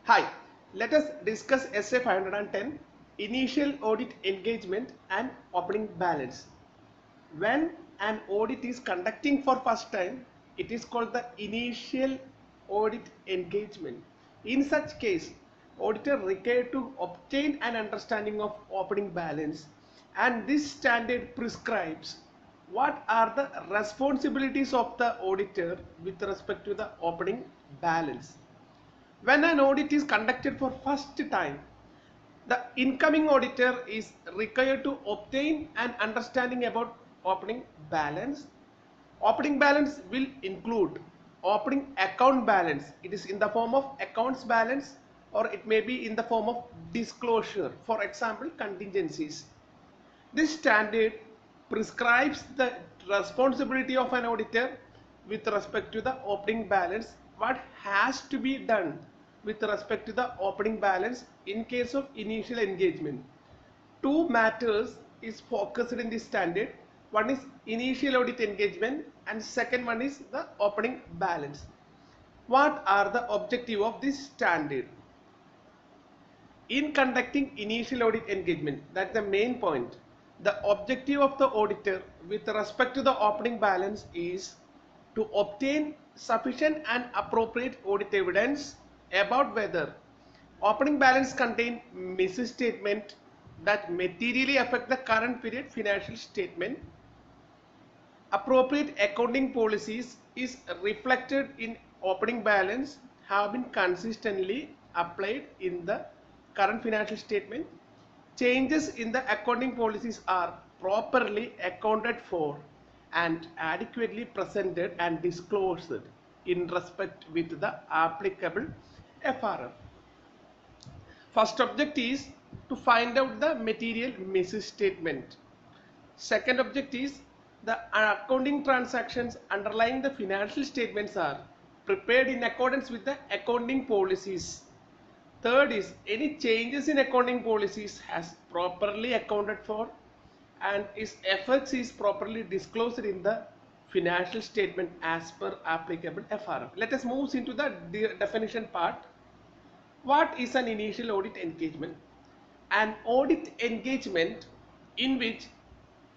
Hi, let us discuss Essay 510 Initial Audit Engagement and Opening Balance. When an audit is conducting for first time, it is called the initial audit engagement. In such case, auditor required to obtain an understanding of opening balance, and this standard prescribes what are the responsibilities of the auditor with respect to the opening balance. When an audit is conducted for first time, the incoming auditor is required to obtain an understanding about opening balance. Opening balance will include opening account balance. It is in the form of accounts balance, or it may be in the form of disclosure, for example contingencies. This standard prescribes the responsibility of an auditor with respect to the opening balance, what has to be done with respect to the opening balance in case of initial engagement. Two matters is focused in this standard. One is initial audit engagement and second one is the opening balance. What are the objective of this standard? In conducting initial audit engagement, that's the main point. The objective of the auditor with respect to the opening balance is to obtain sufficient and appropriate audit evidence about whether opening balance contain misstatement that materially affect the current period financial statement. Appropriate accounting policies is reflected in opening balance have been consistently applied in the current financial statement. Changes in the accounting policies are properly accounted for and adequately presented and disclosed in respect with the applicable FRF. First object is to find out the material misstatement. Second object is the accounting transactions underlying the financial statements are prepared in accordance with the accounting policies. Third is any changes in accounting policies has properly accounted for and its effects is properly disclosed in the financial statement as per applicable FRF. Let us move into the definition part. What is an initial audit engagement? An audit engagement in which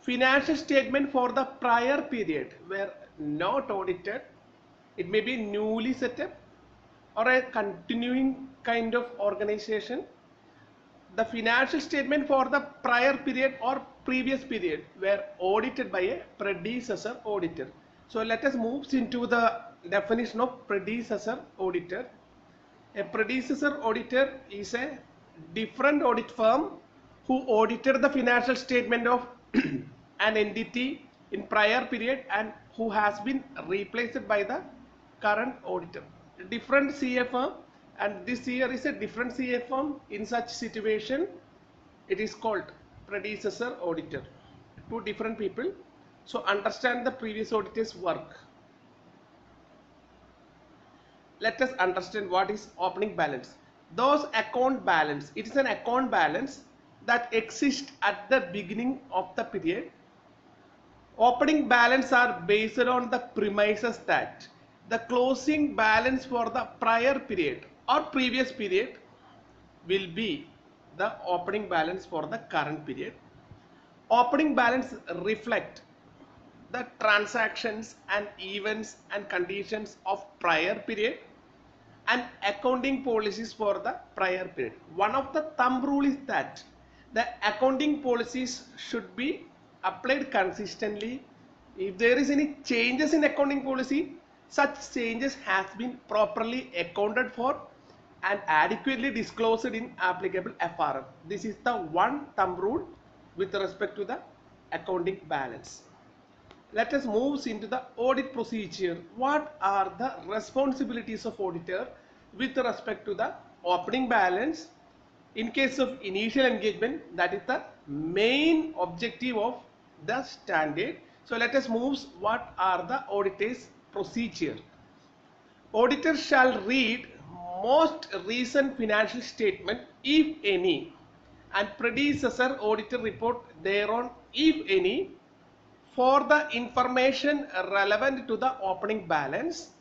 financial statement for the prior period were not audited. It may be newly set up or a continuing kind of organization. The financial statement for the prior period or previous period were audited by a predecessor auditor. So let us move into the definition of predecessor auditor. A predecessor auditor is a different audit firm who audited the financial statement of an entity in prior period and who has been replaced by the current auditor. Different CA firm, and this here is a different CA firm. In such situation, it is called predecessor auditor. Two different people. So understand the previous auditor's work. Let us understand what is opening balance. Those account balance, it is an account balance that exists at the beginning of the period. Opening balance are based on the premises that the closing balance for the prior period or previous period will be the opening balance for the current period. Opening balance reflect the transactions and events and conditions of prior period and accounting policies for the prior period. One of the thumb rule is that the accounting policies should be applied consistently. If there is any changes in accounting policy, such changes has been properly accounted for and adequately disclosed in applicable FRF. This is the one thumb rule with respect to the accounting balance. Let us move into the audit procedure. What are the responsibilities of auditor with respect to the opening balance in case of initial engagement? That is the main objective of the standard. So let us move what are the auditor's procedure. Auditor shall read most recent financial statement if any and predecessor auditor report thereon if any for the information relevant to the opening balance,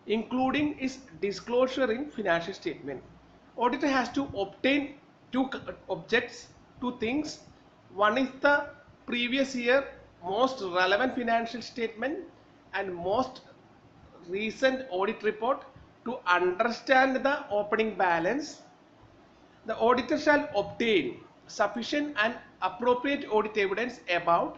including its disclosure in financial statement. auditor has to obtain two things. One is the previous year most relevant financial statement and most recent audit report to understand the opening balance. The auditor shall obtain sufficient and appropriate audit evidence about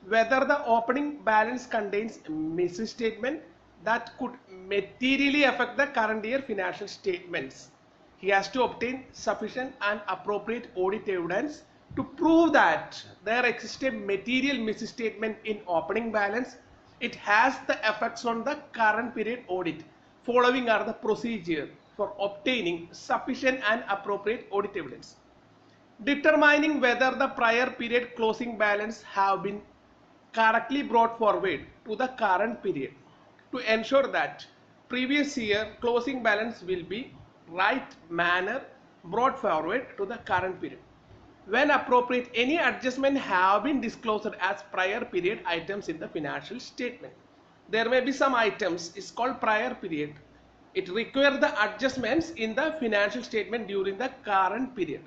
whether the opening balance contains misstatement that could materially affect the current year financial statements. He has to obtain sufficient and appropriate audit evidence to prove that there exists a material misstatement in opening balance. It has the effects on the current period audit. Following are the procedure for obtaining sufficient and appropriate audit evidence. Determining whether the prior period closing balance have been correctly brought forward to the current period to ensure that previous year closing balance will be right manner brought forward to the current period. When appropriate, any adjustment have been disclosed as prior period items in the financial statement. There may be some items is called prior period. It requires the adjustments in the financial statement during the current period.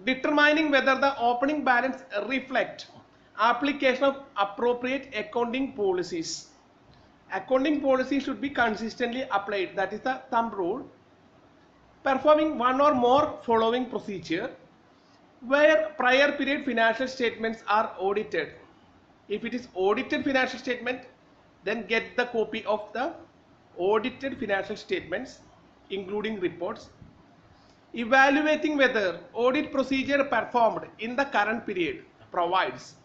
Determining whether the opening balance reflect application of appropriate accounting policies. Accounting policy should be consistently applied. That is the thumb rule. Performing one or more following procedure where prior period financial statements are audited. If it is audited financial statement, then get the copy of the audited financial statements including reports. Evaluating whether audit procedure performed in the current period provides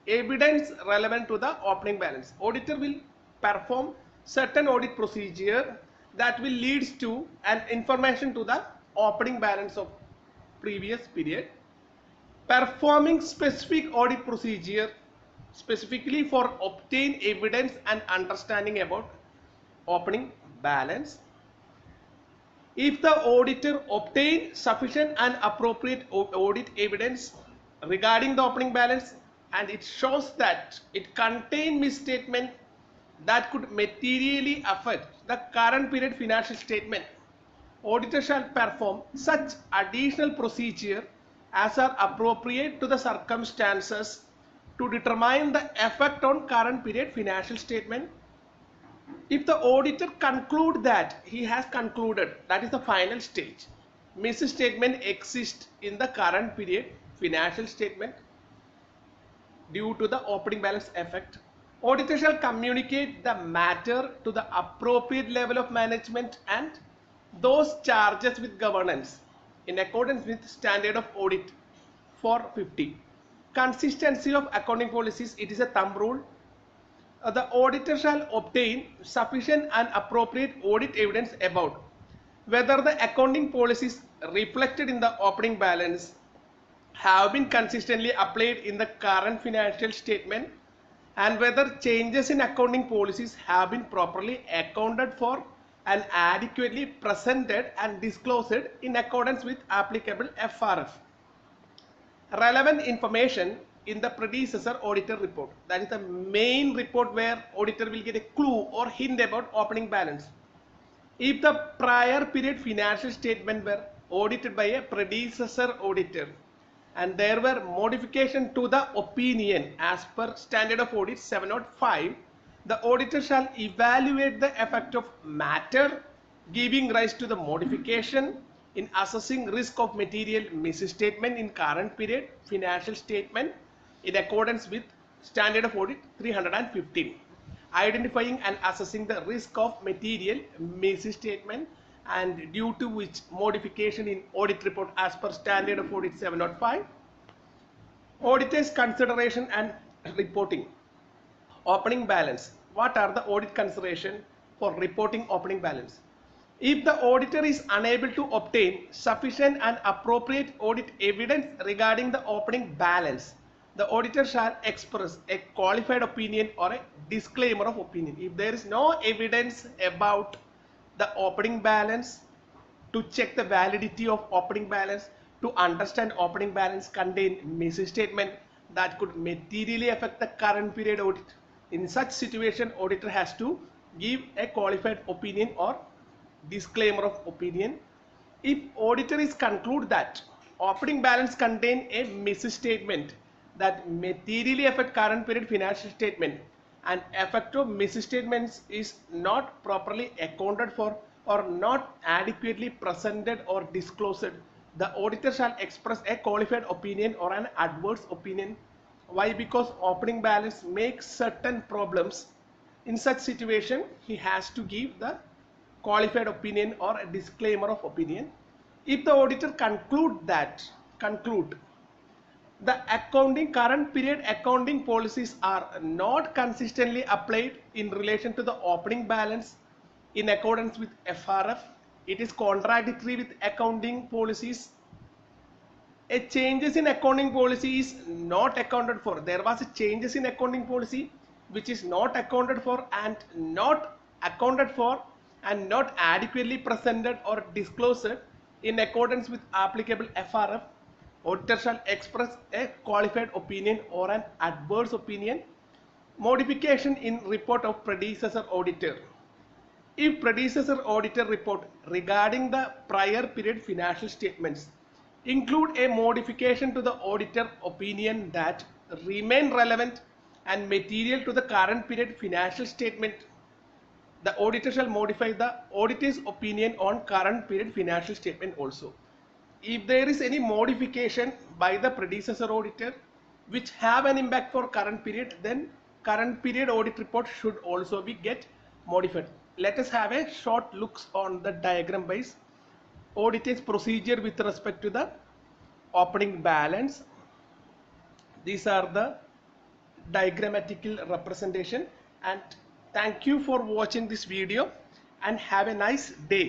evidence relevant to the opening balance. Auditor will perform certain audit procedure that will lead to an information to the opening balance of previous period. Performing specific audit procedure specifically for obtain evidence and understanding about opening balance. If the auditor obtains sufficient and appropriate audit evidence regarding the opening balance and it shows that it contains misstatement that could materially affect the current period financial statement, auditor shall perform such additional procedure as are appropriate to the circumstances to determine the effect on current period financial statement. If the auditor conclude that he has concluded, that is the final stage, misstatement exists in the current period financial statement due to the opening balance effect, auditor shall communicate the matter to the appropriate level of management and those charges with governance in accordance with standard of audit 450. Consistency of accounting policies, it is a thumb rule. The auditor shall obtain sufficient and appropriate audit evidence about whether the accounting policies reflected in the opening balance have been consistently applied in the current financial statement and whether changes in accounting policies have been properly accounted for and adequately presented and disclosed in accordance with applicable FRF. Relevant information in the predecessor auditor report, that is the main report where auditor will get a clue or hint about opening balance. If the prior period financial statement were audited by a predecessor auditor and there were modification to the opinion as per standard of audit 705, the auditor shall evaluate the effect of matter giving rise to the modification in assessing risk of material misstatement in current period financial statement in accordance with standard of audit 315, identifying and assessing the risk of material misstatement and due to which modification in audit report as per standard of audit 705. Auditor's consideration and reporting. Opening balance. What are the audit consideration for reporting opening balance? If the auditor is unable to obtain sufficient and appropriate audit evidence regarding the opening balance, the auditor shall express a qualified opinion or a disclaimer of opinion. If there is no evidence about the opening balance, to check the validity of opening balance, to understand opening balance contain misstatement that could materially affect the current period audit. In such situation, auditor has to give a qualified opinion or disclaimer of opinion If auditor is conclude that opening balance contain a misstatement that materially affect current period financial statement and effect of misstatements is not properly accounted for or not adequately presented or disclosed, the auditor shall express a qualified opinion or an adverse opinion. Why? Because opening balance makes certain problems. In such situation, he has to give the qualified opinion or a disclaimer of opinion. If the auditor conclude the accounting current period accounting policies are not consistently applied in relation to the opening balance in accordance with FRF, it is contradictory with accounting policies, a changes in accounting policy is not accounted for. There was a changes in accounting policy which is not accounted for and not adequately presented or disclosed in accordance with applicable FRF. Auditor shall express a qualified opinion or an adverse opinion. Modification in report of predecessor auditor. If predecessor auditor report regarding the prior period financial statements include a modification to the auditor opinion that remain relevant and material to the current period financial statement, the auditor shall modify the auditor's opinion on current period financial statement also. If there is any modification by the predecessor auditor which have an impact for current period, then current period audit report should also be get modified. Let us have a short looks on the diagram base auditor's procedure with respect to the opening balance. These are the diagrammatical representation, and thank you for watching this video and have a nice day.